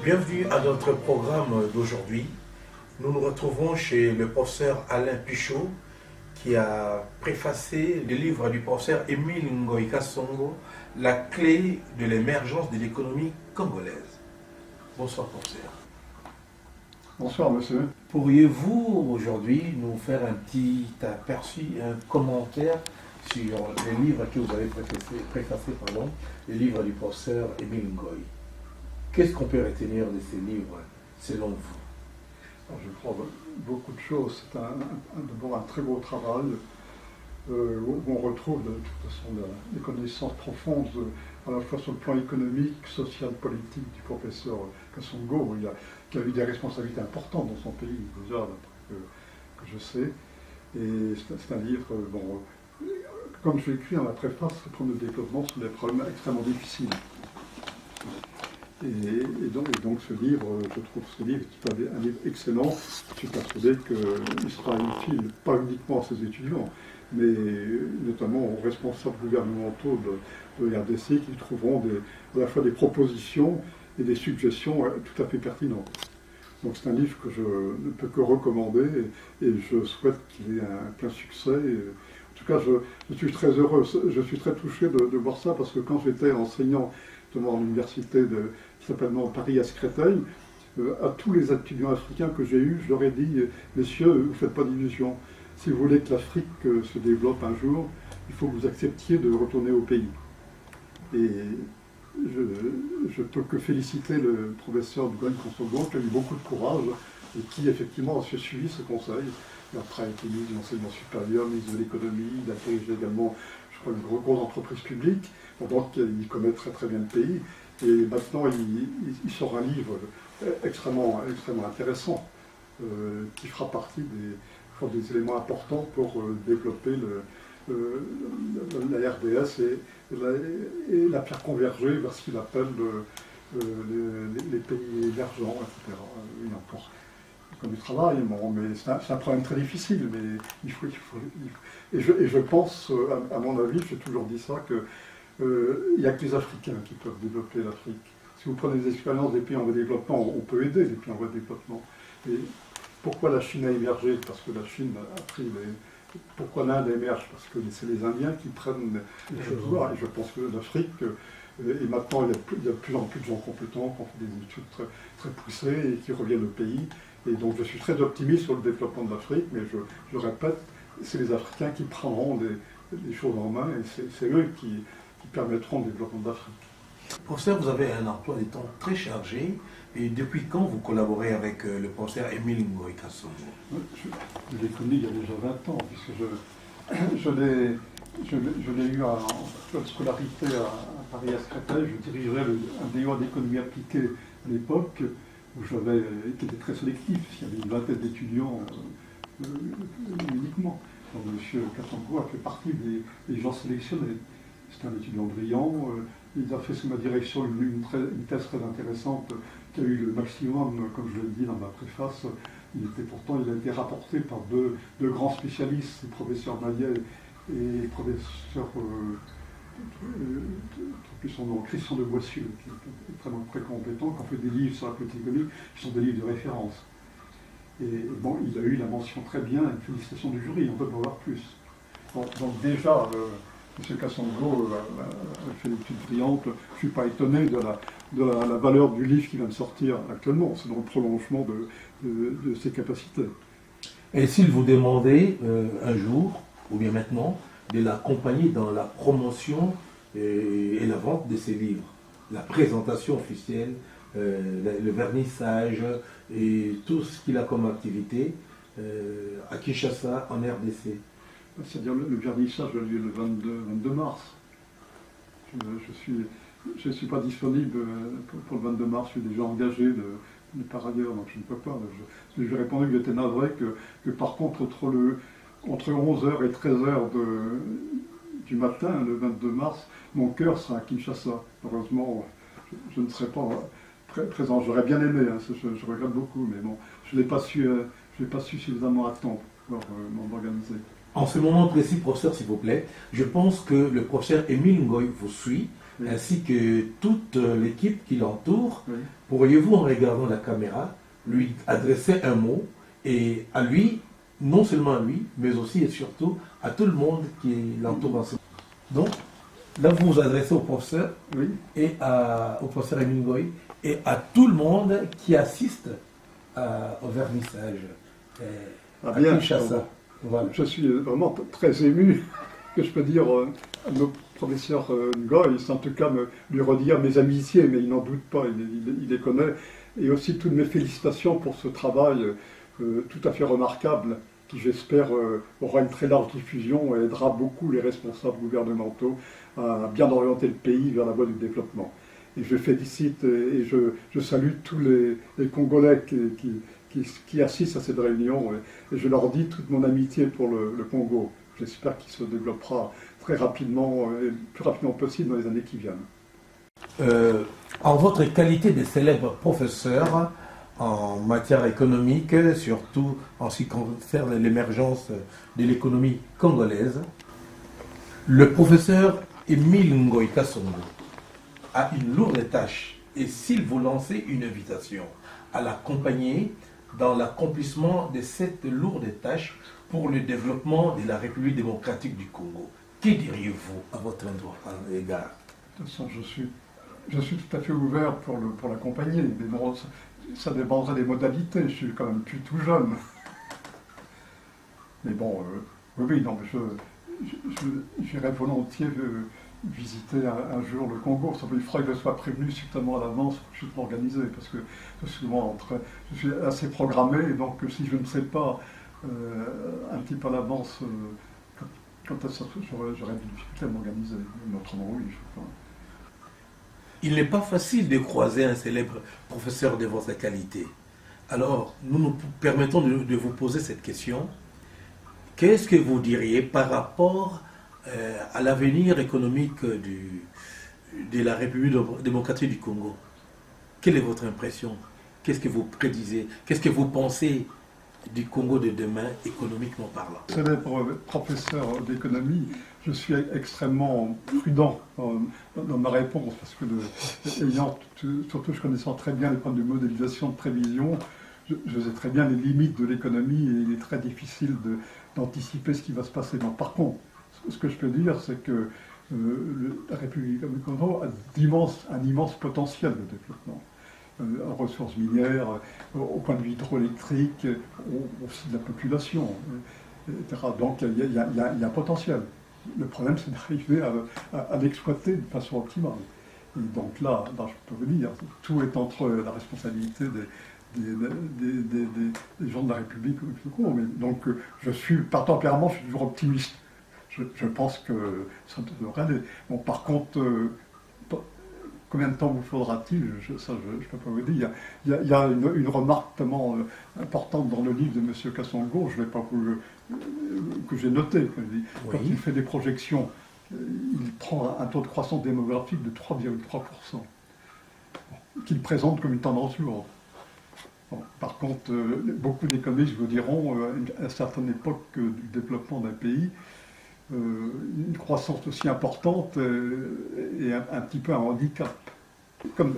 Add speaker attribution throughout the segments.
Speaker 1: Bienvenue à notre programme d'aujourd'hui. Nous nous retrouvons chez le professeur Alain Pichot qui a préfacé le livre du professeur Émile Ngoyi Kasongo, La clé de l'émergence de l'économie congolaise. Bonsoir professeur.
Speaker 2: Bonsoir monsieur.
Speaker 1: Pourriez-vous aujourd'hui nous faire un petit aperçu, un commentaire sur le livre que vous avez préfacé, le livre du professeur Émile Ngoyi? Qu'est-ce qu'on peut retenir de ces livres, selon vous?
Speaker 2: Alors, je crois beaucoup de choses. C'est d'abord un très beau travail où on retrouve de toute façon des connaissances profondes à la fois sur le plan économique, social, politique du professeur Kasongo, qui a eu des responsabilités importantes dans son pays, déjà, que je sais. Et c'est un livre, comme je l'ai écrit dans la préface, le problème de développement sont des problèmes extrêmement difficiles. Et donc ce livre, je trouve ce livre un livre excellent. Je suis persuadé qu'il sera utile, pas uniquement à ses étudiants, mais notamment aux responsables gouvernementaux de RDC qui trouveront à la fois des propositions et des suggestions tout à fait pertinentes. Donc c'est un livre que je ne peux que recommander et je souhaite qu'il ait un plein succès. En tout cas, je suis très heureux, je suis très touché de voir ça parce que quand j'étais enseignant à l'université qui s'appelle Paris-Créteil, à tous les étudiants africains que j'ai eus, je leur ai dit, messieurs, vous ne faites pas d'illusions. Si vous voulez que l'Afrique se développe un jour, il faut que vous acceptiez de retourner au pays. Et je peux que féliciter le professeur Ngoyi Kasongo qui a eu beaucoup de courage et qui effectivement a suivi ce conseil. Et après a été ministre de l'enseignement supérieur, ministre de l'économie, il a dirigé également, je crois, une grosse entreprise publique. Donc il connaît très très bien le pays. Et maintenant il sort un livre extrêmement intéressant qui fera partie des éléments importants pour développer la RDS et la faire converger vers ce qu'il appelle les pays émergents, etc. Il y a encore du travail, mais c'est un problème très difficile, mais il faut. Et je pense, à mon avis, j'ai toujours dit ça, que il n'y a que les Africains qui peuvent développer l'Afrique. Si vous prenez les expériences des pays en voie de développement, on peut aider les pays en voie de développement. Et pourquoi la Chine a émergé? Parce que la Chine a pris Pourquoi l'Inde émerge? Parce que c'est les Indiens qui prennent les pouvoirs. Et je pense que l'Afrique, et maintenant il y a de plus en plus de gens compétents qui ont fait des études très, très poussées et qui reviennent au pays. Et donc je suis très optimiste sur le développement de l'Afrique, mais je répète, c'est les Africains qui prendront des choses en main et c'est eux qui permettront le développement de l'Afrique.
Speaker 1: Professeur, vous avez un emploi du temps très chargé. Et depuis quand vous collaborez avec le professeur Émile Ngoyi Kasongo?
Speaker 2: Je l'ai connu il y a déjà 20 ans, puisque je l'ai eu en scolarité à Paris-Créteil. Je dirigeais un DEA d'économie appliquée à l'époque, qui était très sélectif. Il y avait une vingtaine d'étudiants uniquement. Donc M. Kasongo a fait partie des gens sélectionnés. C'est un étudiant brillant, il a fait sous ma direction une thèse très intéressante qui a eu le maximum, comme je l'ai dit dans ma préface. Il a été rapporté par deux grands spécialistes, le professeur Maillet et le professeur Christian de Boissieu, qui est extrêmement très compétent, qui ont fait des livres sur la politique économique, qui sont des livres de référence. Et bon, il a eu la mention très bien, une félicitation du jury, on ne peut pas voir plus. Donc déjà, M. Kasongo a fait une étude brillante. Je ne suis pas étonné de la valeur du livre qui vient de sortir actuellement. C'est dans le prolongement de ses capacités.
Speaker 1: Et s'il vous demandait un jour, ou bien maintenant, de l'accompagner dans la promotion et la vente de ses livres, la présentation officielle, le vernissage et tout ce qu'il a comme activité à Kinshasa, en RDC.
Speaker 2: C'est-à-dire le vernissage a lieu le 22 mars. Je ne suis pas disponible pour le 22 mars, je suis déjà engagé par ailleurs, donc je ne peux pas. Je lui ai répondu que j'étais navré, que par contre, entre 11 h et 13 h du matin, le 22 mars, mon cœur sera à Kinshasa. Heureusement, je ne serai pas présent. J'aurais bien aimé, hein, je regrette beaucoup, mais bon, je n'ai pas su suffisamment attendre pour m'organiser.
Speaker 1: En ce moment précis, professeur, s'il vous plaît, je pense que le professeur Émile Ngoï vous suit, oui, ainsi que toute l'équipe qui l'entoure. Oui. Pourriez-vous, en regardant la caméra, lui adresser un mot, et à lui, non seulement à lui, mais aussi et surtout à tout le monde qui l'entoure en ce moment. Donc, là, vous vous adressez au professeur, oui, et au professeur Émile Ngoï, et à tout le monde qui assiste au vernissage à Kinshasa.
Speaker 2: Voilà. Je suis vraiment très ému, que je peux dire à notre professeur Ngoï, en tout cas lui redire mes amitiés, mais il n'en doute pas, il les connaît, et aussi toutes mes félicitations pour ce travail tout à fait remarquable, qui j'espère aura une très large diffusion et aidera beaucoup les responsables gouvernementaux à bien orienter le pays vers la voie du développement. Et je félicite et je salue tous les Congolais qui assistent à cette réunion, et je leur dis toute mon amitié pour le Congo. J'espère qu'il se développera très rapidement, et le plus rapidement possible dans les années qui viennent.
Speaker 1: En votre qualité de célèbre professeur en matière économique, surtout en ce qui concerne l'émergence de l'économie congolaise, le professeur Émile Ngoï Kasongo a une lourde tâche, et s'il vous lançait une invitation à l'accompagner dans l'accomplissement de cette lourde tâche pour le développement de la République démocratique du Congo, que diriez-vous à votre égard?
Speaker 2: De toute façon, je suis tout à fait ouvert pour l'accompagner, mais bon, ça dépendrait des modalités, je suis quand même plus tout jeune. Mais bon, oui, non, mais j'irais volontiers visiter un jour le Congo. Il faudrait que je sois prévenu suffisamment à l'avance pour que je puisse m'organiser, parce que souvent je suis assez programmé, et donc si je ne sais pas un petit peu à l'avance quand j'aurais des difficultés à m'organiser. Mais autrement, oui, je crois.
Speaker 1: Il n'est pas facile de croiser un célèbre professeur de votre qualité. Alors, nous permettons de vous poser cette question. Qu'est-ce que vous diriez par rapport à l'avenir économique de la République démocratique du Congo? Quelle est votre impression? Qu'est-ce que vous prédisez? Qu'est-ce que vous pensez du Congo de demain, économiquement parlant?
Speaker 2: Célèbre professeur d'économie, je suis extrêmement prudent dans ma réponse, parce que surtout je connaissant très bien les problèmes de modélisation, de prévision, je sais très bien les limites de l'économie, et il est très difficile d'anticiper ce qui va se passer. Donc, par contre, ce que je peux dire, c'est que la République du Congo a un immense potentiel de développement. En ressources minières, au point de vue hydroélectrique, aussi de la population, etc. Donc il y a un potentiel. Le problème, c'est d'arriver à l'exploiter de façon optimale. Et donc là, je peux vous dire, tout est entre la responsabilité des gens de la République. Mais donc je suis, par tempérament, je suis toujours optimiste. Je pense que ça devrait aller. Bon, par contre, combien de temps vous faudra-t-il? Ça, je ne peux pas vous dire. Il y a une remarque tellement importante dans le livre de M. Kasongo, je ne vais pas que j'ai noté. Quand il fait des projections, il prend un taux de croissance démographique de 3,3%, qu'il présente comme une tendance lourde. Bon, par contre, beaucoup d'économistes vous diront, à une certaine époque du développement d'un pays, une croissance aussi importante est un petit peu un handicap. Comme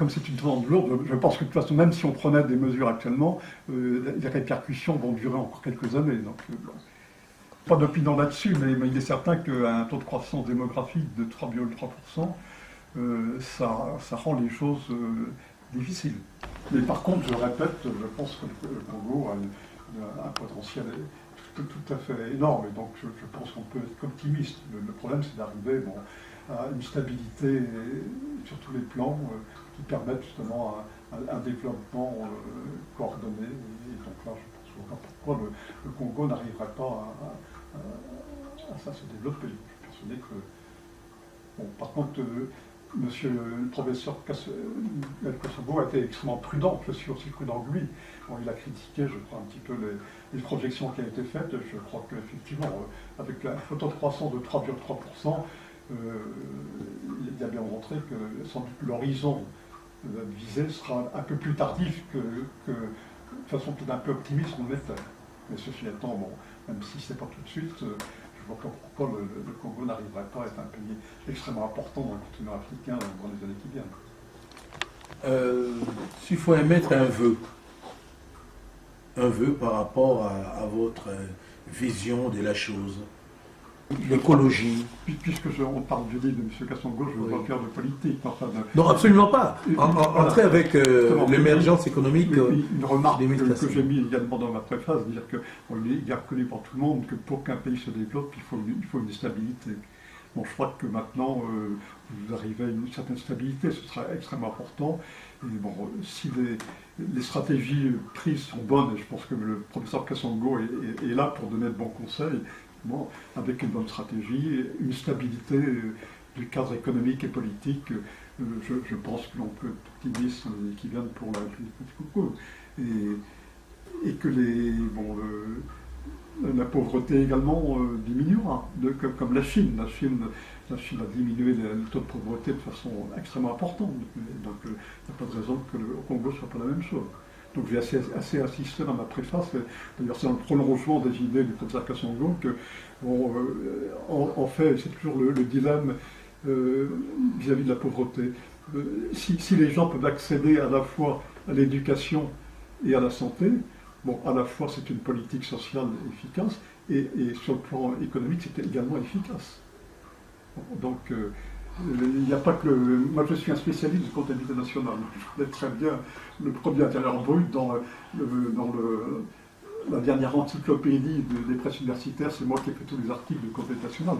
Speaker 2: c'est une tendance lourde, je pense que de toute façon, même si on prenait des mesures actuellement, les répercussions vont durer encore quelques années. Donc, pas d'opinion là-dessus, mais il est certain qu'un taux de croissance démographique de 3,3%, ça rend les choses difficiles. Mais par contre, je répète, je pense que le Congo a un potentiel tout à fait énorme, et donc je pense qu'on peut être optimiste. Le problème, c'est d'arriver à une stabilité sur tous les plans qui permettent justement un développement coordonné. Et donc là, je pense pas pourquoi le Congo n'arriverait pas à se développer. Je suis persuadé Bon, par contre, monsieur le professeur Kosovo a été extrêmement prudent, je suis aussi prudent que lui. Bon, il a critiqué, je crois, un petit peu les projections qui ont été faites. Je crois qu'effectivement, avec un taux de croissance de 3,3%, il a bien montré que sans doute l'horizon visé sera un peu plus tardif que de façon peut-être un peu optimiste on l'était. Mais ceci étant, bon, même si ce n'est pas tout de suite, je vois pas pourquoi le Congo n'arriverait pas à être un pays extrêmement important dans le continent africain dans les années qui viennent.
Speaker 1: S'il faut émettre un vœu par rapport à votre vision de la chose, l'écologie.
Speaker 2: Puisque on parle du livre de M. Kassongo, je ne veux pas faire de politique. Enfin
Speaker 1: non, absolument pas. Entrer avec l'émergence économique.
Speaker 2: Une remarque que j'ai mis également dans ma préface, dire qu'il est reconnu par tout le monde que pour qu'un pays se développe, il faut une stabilité. Bon, je crois que maintenant, vous arrivez à une certaine stabilité, ce sera extrêmement important. Et bon, si les stratégies prises sont bonnes, et je pense que le professeur Kassongo est là pour donner de bons conseils, bon, avec une bonne stratégie, une stabilité du cadre économique et politique, je pense que l'on peut être optimiste qui viennent pour la République du Congo. Et que la pauvreté également diminuera, comme la Chine. La Chine a diminué le taux de pauvreté de façon extrêmement importante. Donc il n'y a pas de raison que le Congo ne soit pas la même chose. Donc j'ai assez insisté dans ma préface, d'ailleurs c'est dans le prolongement des idées du professeur Kassongo, que en fait c'est toujours le dilemme vis-à-vis de la pauvreté. Si les gens peuvent accéder à la fois à l'éducation et à la santé, bon, à la fois c'est une politique sociale efficace, et sur le plan économique c'est également efficace. Donc il n'y a pas que moi je suis un spécialiste de comptabilité nationale. Je connais très bien le produit intérieur brut dans la dernière encyclopédie des presses universitaires, c'est moi qui ai fait tous les articles de comptabilité nationale.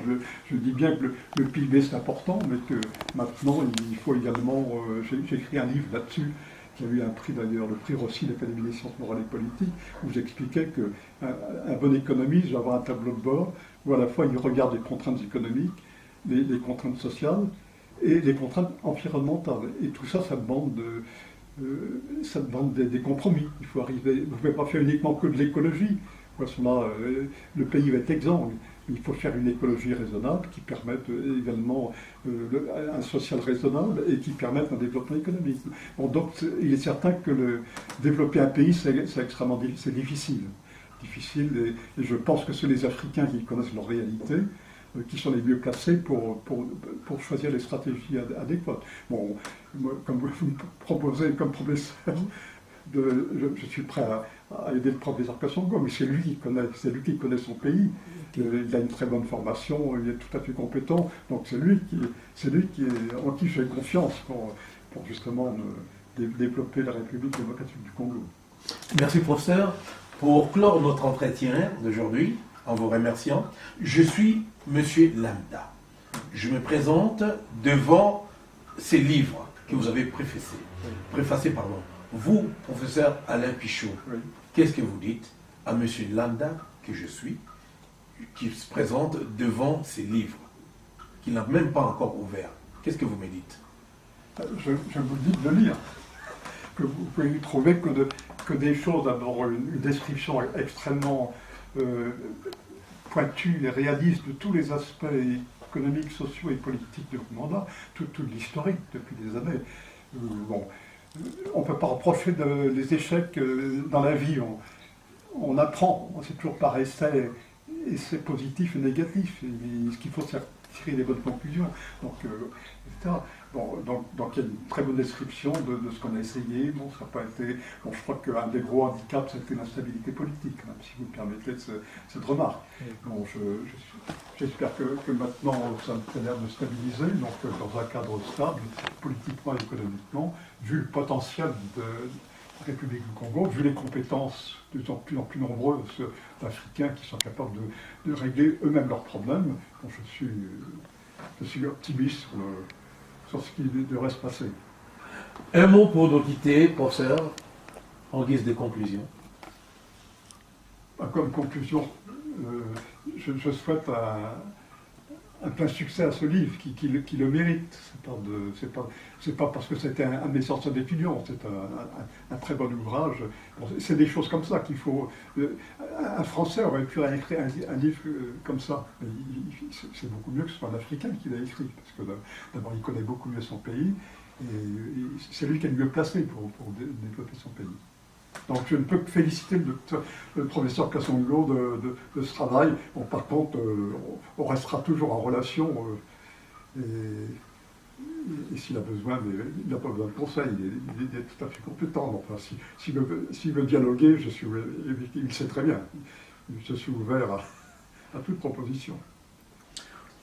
Speaker 2: Je dis bien que le PIB c'est important, mais que maintenant il faut également. J'ai écrit un livre là-dessus, qui a eu un prix d'ailleurs, le prix Rossi de l'Académie des sciences morales et politiques, où j'expliquais qu'un bon économiste doit avoir un tableau de bord où à la fois il regarde les contraintes économiques, les contraintes sociales et les contraintes environnementales. Et tout ça, ça demande des compromis. Il faut arriver. Vous ne pouvez pas faire uniquement que de l'écologie. Le pays va être exsangue. Il faut faire une écologie raisonnable qui permette également un social raisonnable et qui permette un développement économique. Bon, donc il est certain que développer un pays, c'est extrêmement difficile. Et je pense que c'est les Africains qui connaissent leur réalité qui sont les mieux placés pour choisir les stratégies adéquates. Bon, moi, comme vous me proposez comme professeur, je suis prêt à aider le professeur Kassongo, mais c'est lui qui connaît son pays. Il a une très bonne formation, il est tout à fait compétent, donc c'est lui en qui j'ai confiance pour justement développer la République démocratique du Congo.
Speaker 1: Merci professeur. Pour clore notre entretien d'aujourd'hui, en vous remerciant, je suis Monsieur Lambda. Je me présente devant ces livres que vous avez préfacés. Vous, professeur Alain Pichot, oui. Qu'est-ce que vous dites à Monsieur Lambda, que je suis, qui se présente devant ces livres, qu'il n'a même pas encore ouverts? Qu'est-ce que vous me dites?
Speaker 2: Je vous dis de le lire. Que vous pouvez y trouver que des choses, d'abord une description extrêmement pointue et réaliste de tous les aspects économiques, sociaux et politiques du mandat, tout l'historique depuis des années. On ne peut pas reprocher les échecs dans la vie. On apprend, c'est toujours par essai, et c'est positif et négatif. Et ce qu'il faut, c'est tirer les bonnes conclusions. Donc, etc. Donc il y a une très bonne description de ce qu'on a essayé. Bon, ça n'a pas été. Bon, je crois qu'un des gros handicaps, c'était l'instabilité politique, hein, si vous me permettez cette remarque. Bon, j'espère que maintenant ça a l'air de stabiliser, donc dans un cadre stable, politiquement et économiquement, vu le potentiel de la République du Congo, vu les compétences de plus en plus nombreuses d'Africains qui sont capables de régler eux-mêmes leurs problèmes. Bon, je suis optimiste sur ce qui devrait se passer.
Speaker 1: Un mot pour nous quitter, professeur, en guise de conclusion.
Speaker 2: Comme conclusion, je souhaite un plein succès à ce livre, qui le mérite. C'est pas parce que c'était un de mes sorties d'étudiants, c'est un très bon ouvrage. Bon, c'est des choses comme ça qu'il faut... Un Français aurait pu écrire un livre comme ça. C'est beaucoup mieux que ce soit un Africain qui l'a écrit, parce que d'abord il connaît beaucoup mieux son pays, et c'est lui qui est le mieux placé pour développer son pays. Donc je ne peux que féliciter le professeur Kassongo de ce travail. Bon, par contre, on restera toujours en relation, et s'il a besoin, il n'a pas besoin de conseils, il est tout à fait compétent. Donc, enfin, s'il veut dialoguer, il sait très bien. Je suis ouvert à toute proposition.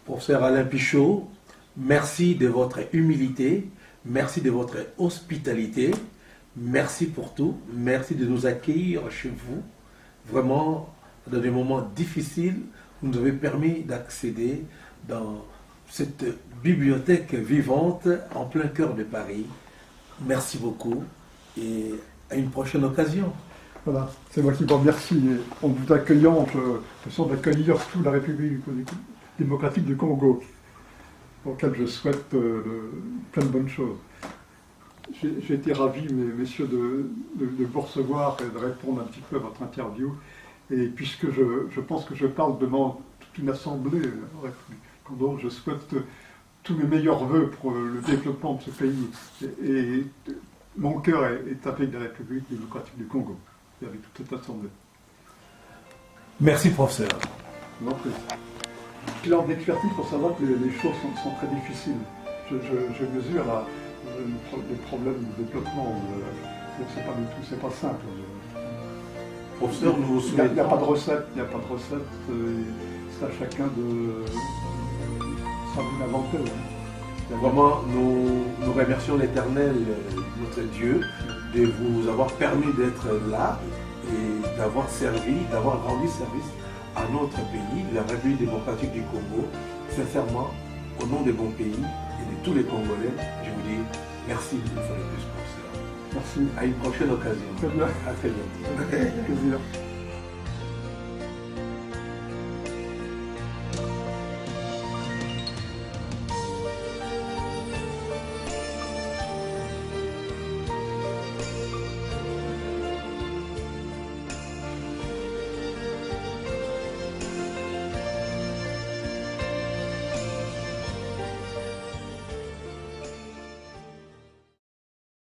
Speaker 1: Professeur Alain Pichot, merci de votre humilité, merci de votre hospitalité, merci pour tout, merci de nous accueillir chez vous. Vraiment, dans des moments difficiles, vous nous avez permis d'accéder dans cette bibliothèque vivante en plein cœur de Paris. Merci beaucoup et à une prochaine occasion.
Speaker 2: Voilà, c'est moi qui vous remercie. En vous accueillant, je sens d'accueillir toute la République démocratique du Congo, auquel je souhaite plein de bonnes choses. J'ai été ravi, messieurs, de vous recevoir et de répondre un petit peu à votre interview. Et puisque je pense que je parle devant toute une assemblée Congo, je souhaite tous mes meilleurs voeux pour le développement de ce pays. Et mon cœur est avec la République démocratique du Congo, et avec toute cette assemblée.
Speaker 1: Merci, professeur.
Speaker 2: Non plus. J'ai l'air d'expertise pour savoir que les choses sont très difficiles. Je mesure les problèmes de développement. C'est pas du tout, c'est pas simple.
Speaker 1: Professeur, nous vous souhaitons...
Speaker 2: Il n'y a pas de recette, c'est à chacun de l'inventer.
Speaker 1: Vraiment, nous remercions l'Éternel, notre Dieu, de vous avoir permis d'être là et d'avoir rendu service à notre pays, la République démocratique du Congo. Sincèrement, au nom des bons pays et de tous les Congolais, je vous dis merci une fois de plus, professeur.
Speaker 2: Merci.
Speaker 1: À une prochaine occasion.
Speaker 2: Très bien.
Speaker 1: À très bientôt.
Speaker 2: Plaisir.